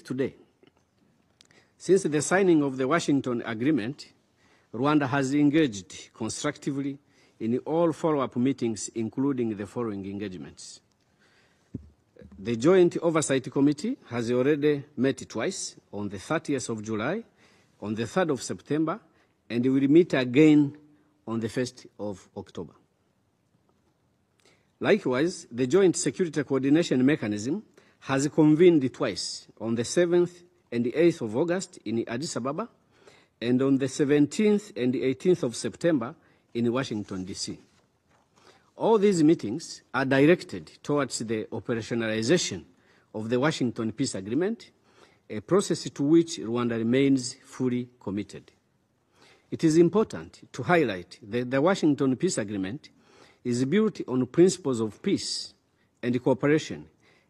today. Since the signing of the Washington Agreement, Rwanda has engaged constructively in all follow-up meetings, including the following engagements. The Joint Oversight Committee has already met twice, on the 30th of July, on the 3rd of September, and will meet again on the 1st of October. Likewise, the Joint Security Coordination Mechanism has convened twice, on the 7th and the 8th of August in Addis Ababa, and on the 17th and the 18th of September in Washington, D.C. All these meetings are directed towards the operationalization of the Washington Peace Agreement, a process to which Rwanda remains fully committed. It is important to highlight that the Washington Peace Agreement is built on principles of peace and cooperation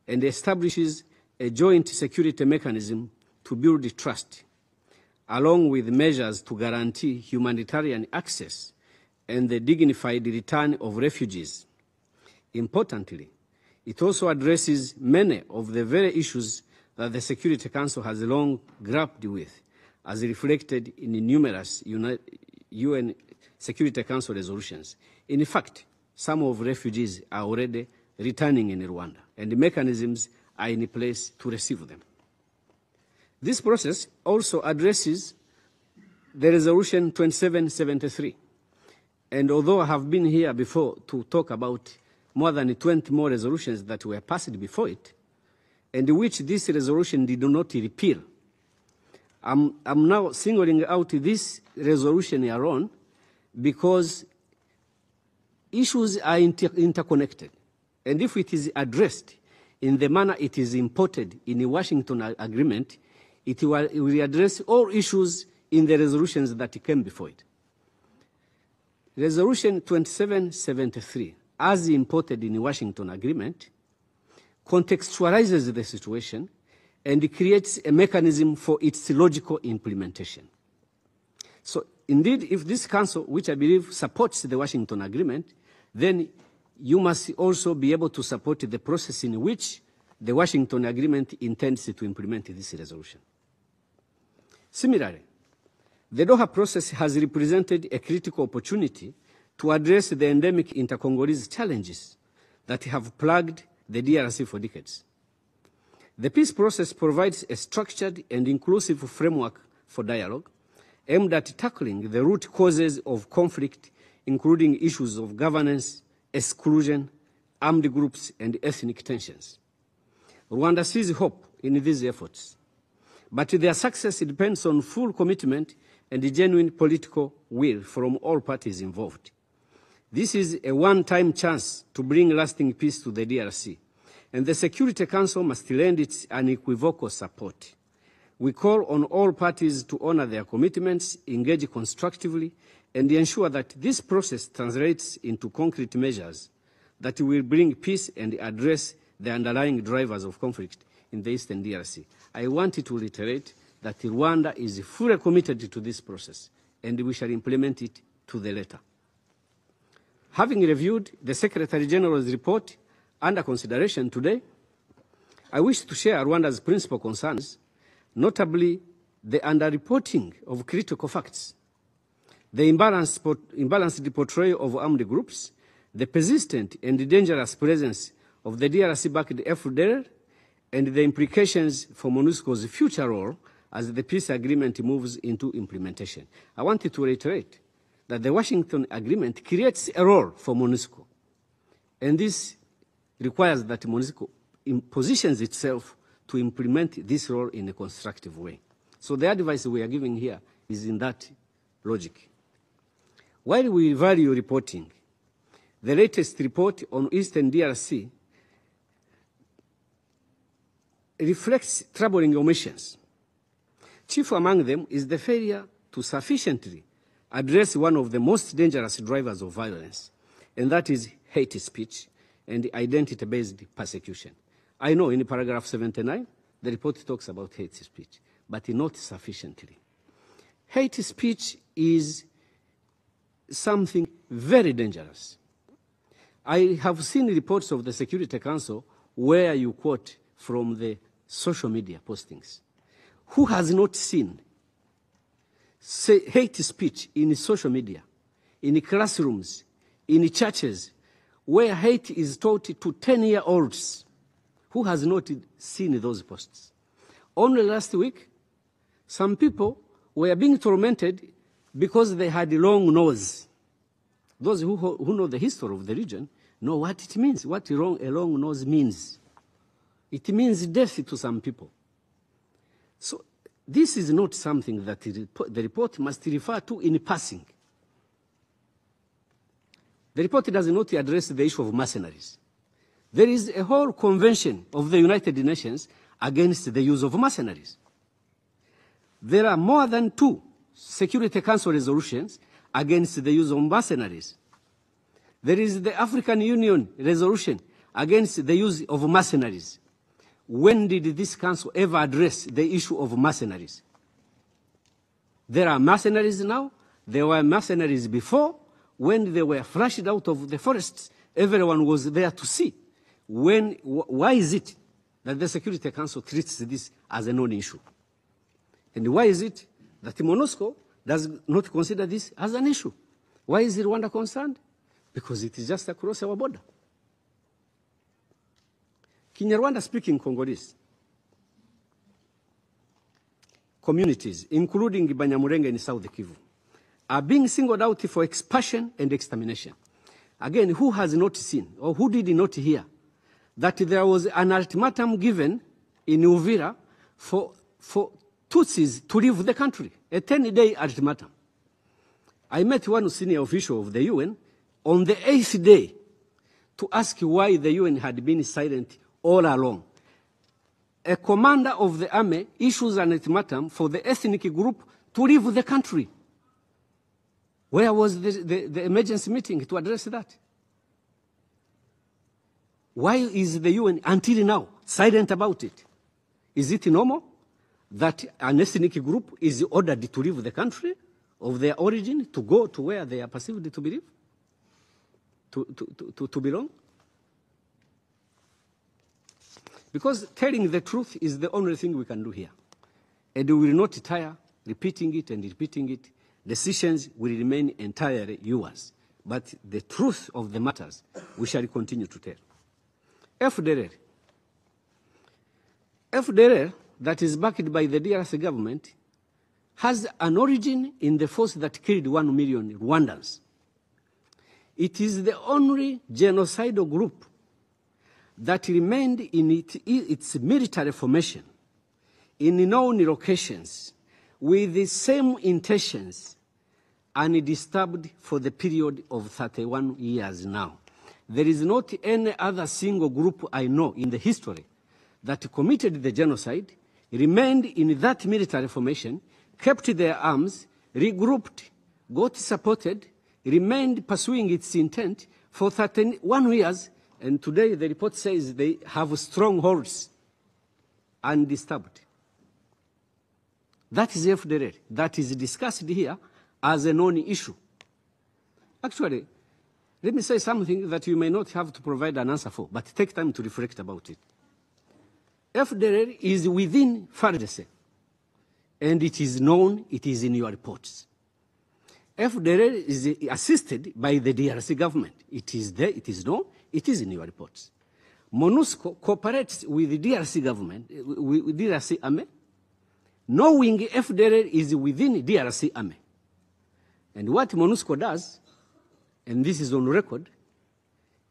and establishes a joint security mechanism to build trust, along with measures to guarantee humanitarian access and the dignified return of refugees. Importantly, it also addresses many of the very issues that the Security Council has long grappled with, as reflected in numerous UN Security Council resolutions. In fact, some of refugees are already returning in Rwanda, and the mechanisms are in place to receive them. This process also addresses the Resolution 2773. And although I have been here before to talk about more than 20 more resolutions that were passed before it, and which this resolution did not repeal, I'm now singling out this resolution alone because issues are interconnected. And if it is addressed in the manner it is imported in the Washington Agreement, it will address all issues in the resolutions that came before it. Resolution 2773, as imported in the Washington Agreement, contextualizes the situation and creates a mechanism for its logical implementation. So indeed, if this Council, which I believe supports the Washington Agreement, then you must also be able to support the process in which the Washington Agreement intends to implement this resolution. Similarly, the Doha process has represented a critical opportunity to address the endemic inter-Congolese challenges that have plagued the DRC for decades. The peace process provides a structured and inclusive framework for dialogue aimed at tackling the root causes of conflict, including issues of governance, exclusion, armed groups, and ethnic tensions. Rwanda sees hope in these efforts, but their success depends on full commitment and a genuine political will from all parties involved. This is a one-time chance to bring lasting peace to the DRC, and the Security Council must lend its unequivocal support. We call on all parties to honor their commitments, engage constructively, and ensure that this process translates into concrete measures that will bring peace and address the underlying drivers of conflict in the Eastern DRC. I want to reiterate that Rwanda is fully committed to this process, and we shall implement it to the letter. Having reviewed the Secretary General's report under consideration today, I wish to share Rwanda's principal concerns, notably the underreporting of critical facts, the imbalanced portrayal of armed groups, the persistent and dangerous presence of the DRC-backed FDLR, and the implications for MONUSCO's future role as the peace agreement moves into implementation. I wanted to reiterate that the Washington Agreement creates a role for MONUSCO, and this requires that MONUSCO positions itself to implement this role in a constructive way. So the advice we are giving here is in that logic. While we value reporting, the latest report on Eastern DRC reflects troubling omissions. Chief among them is the failure to sufficiently address one of the most dangerous drivers of violence, and that is hate speech and identity-based persecution. I know in paragraph 79, the report talks about hate speech, but not sufficiently. Hate speech is something very dangerous. I have seen reports of the Security Council where you quote from the social media postings? Who has not seen hate speech in social media, in classrooms, in churches, where hate is taught to 10-year-olds? Who has not seen those posts? Only last week, some people were being tormented because they had a long nose. Those who know the history of the region know what it means, what a long nose means. It means death to some people. So this is not something that the report must refer to in passing. The report does not address the issue of mercenaries. There is a whole convention of the United Nations against the use of mercenaries. There are more than 2 Security Council resolutions against the use of mercenaries. There is the African Union resolution against the use of mercenaries. When did this council ever address the issue of mercenaries? There are mercenaries now. There were mercenaries before. When they were flushed out of the forests, everyone was there to see. Why is it that the Security Council treats this as a non-issue? And why is it that MONUSCO does not consider this as an issue? Why is Rwanda concerned? Because it is just across our border. Kinyarwanda-speaking Congolese communities, including Banyamulenge in South Kivu, are being singled out for expulsion and extermination. Again, who has not seen or who did not hear that there was an ultimatum given in Uvira for Tutsis to leave the country, a 10-day ultimatum? I met one senior official of the UN on the 8th day to ask why the UN had been silent all along. A commander of the army issues an ultimatum for the ethnic group to leave the country. Where was the emergency meeting to address that? Why is the UN until now silent about it? Is it normal that an ethnic group is ordered to leave the country of their origin to go to where they are perceived to believe, to belong? Because telling the truth is the only thing we can do here. And we will not tire repeating it and repeating it. Decisions will remain entirely yours. But the truth of the matters, we shall continue to tell. FDLR, that is backed by the DRC government, has an origin in the force that killed 1 million Rwandans. It is the only genocidal group that remained in its military formation in known locations with the same intentions undisturbed for the period of 31 years now. There is not any other single group I know in the history that committed the genocide, remained in that military formation, kept their arms, regrouped, got supported, remained pursuing its intent for 31 years, and today the report says they have strongholds undisturbed. That is FDLR. That is discussed here as a non-issue. Actually, let me say something that you may not have to provide an answer for, but take time to reflect about it. FDLR is within RDC, and it is known, it is in your reports. FDLR is assisted by the DRC government. It is there, it is known, it is in your reports. MONUSCO cooperates with the DRC government, with DRC army, knowing FDLR is within DRC army. And what MONUSCO does, and this is on record,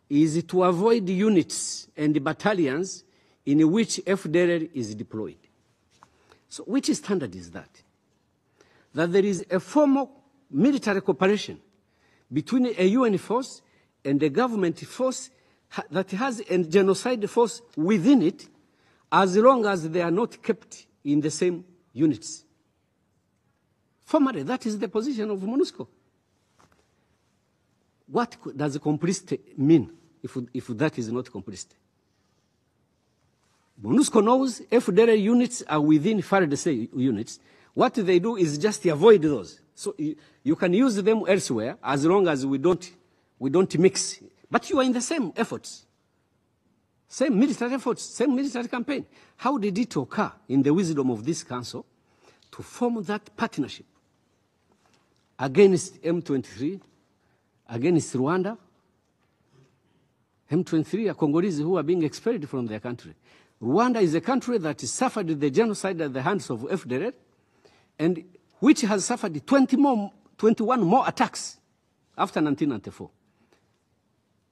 is to avoid units and battalions in which FDLR is deployed. So which standard is that? That there is a formal military cooperation between a UN force and a government force that has a genocide force within it, as long as they are not kept in the same units. Formally, that is the position of MONUSCO. What does complicity mean if that is not complicity? MONUSCO knows FDLR units are within FARDC units. What they do is just avoid those. So you can use them elsewhere as long as we don't mix. But you are in the same efforts. Same military efforts, same military campaign. How did it occur in the wisdom of this council to form that partnership against M23, against Rwanda? M23 are Congolese who are being expelled from their country. Rwanda is a country that suffered the genocide at the hands of FDLR, and which has suffered 21 more attacks after 1994.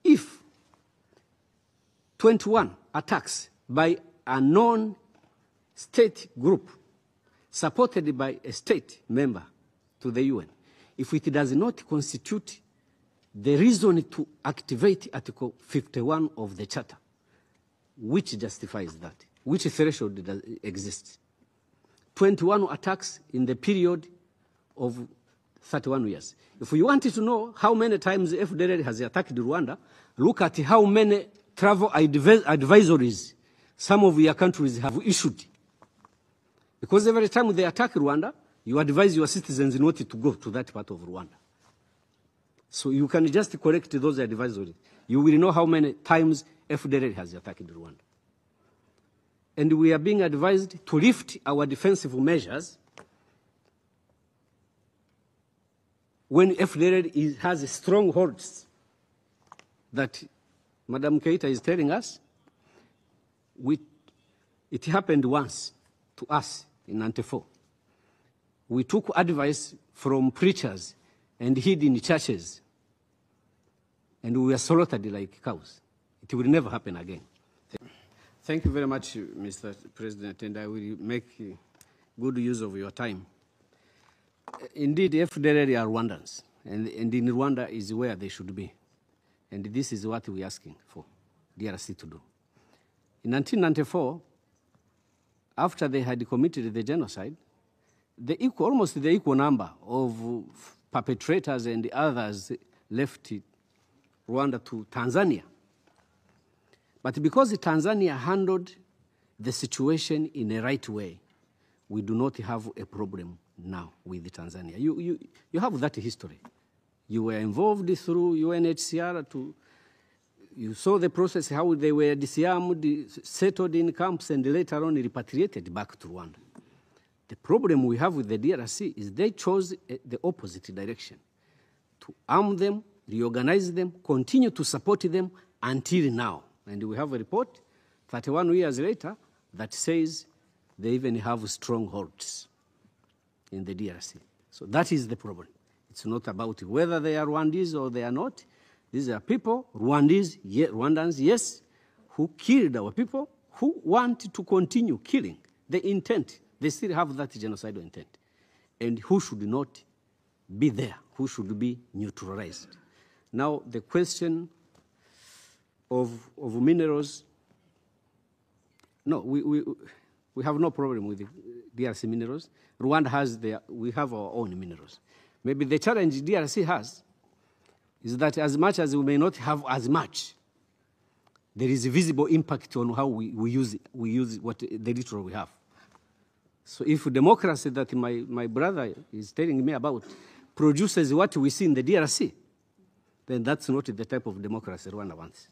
If 21 attacks by a non-state group supported by a state member to the UN, if it does not constitute the reason to activate Article 51 of the Charter, which justifies that? Which threshold does exist? 21 attacks in the period of 31 years. If you wanted to know how many times FDLR has attacked Rwanda, look at how many travel advisories some of your countries have issued. Because every time they attack Rwanda, you advise your citizens not to go to that part of Rwanda. So you can just correct those advisories. You will know how many times FDLR has attacked Rwanda. And we are being advised to lift our defensive measures when FDLR has strongholds that Madam Keita is telling us. It happened once to us in 94. We took advice from preachers and hid in churches, and we were slaughtered like cows. It will never happen again. Thank you very much, Mr. President, and I will make good use of your time. Indeed, FDLR are Rwandans, and in Rwanda is where they should be. And this is what we're asking for DRC to do. In 1994, after they had committed the genocide, almost the equal number of perpetrators and others left Rwanda to Tanzania. But because Tanzania handled the situation in a right way, we do not have a problem now with Tanzania. You have that history. You were involved through UNHCR you saw the process, how they were disarmed, settled in camps, and later on repatriated back to Rwanda. The problem we have with the DRC is they chose the opposite direction, to arm them, reorganize them, continue to support them until now. And we have a report 31 years later that says they even have strongholds in the DRC. So that is the problem. It's not about whether they are Rwandese or they are not. These are people, Rwandans, yes, who killed our people, who want to continue killing. The intent, they still have that genocidal intent. And who should not be there, who should be neutralized. Now, the question of minerals, no, we have no problem with the DRC minerals. Rwanda has we have our own minerals. Maybe the challenge DRC has is that as much as we may not have as much, there is a visible impact on how we use what the little we have. So if democracy that my brother is telling me about produces what we see in the DRC, then that's not the type of democracy Rwanda wants.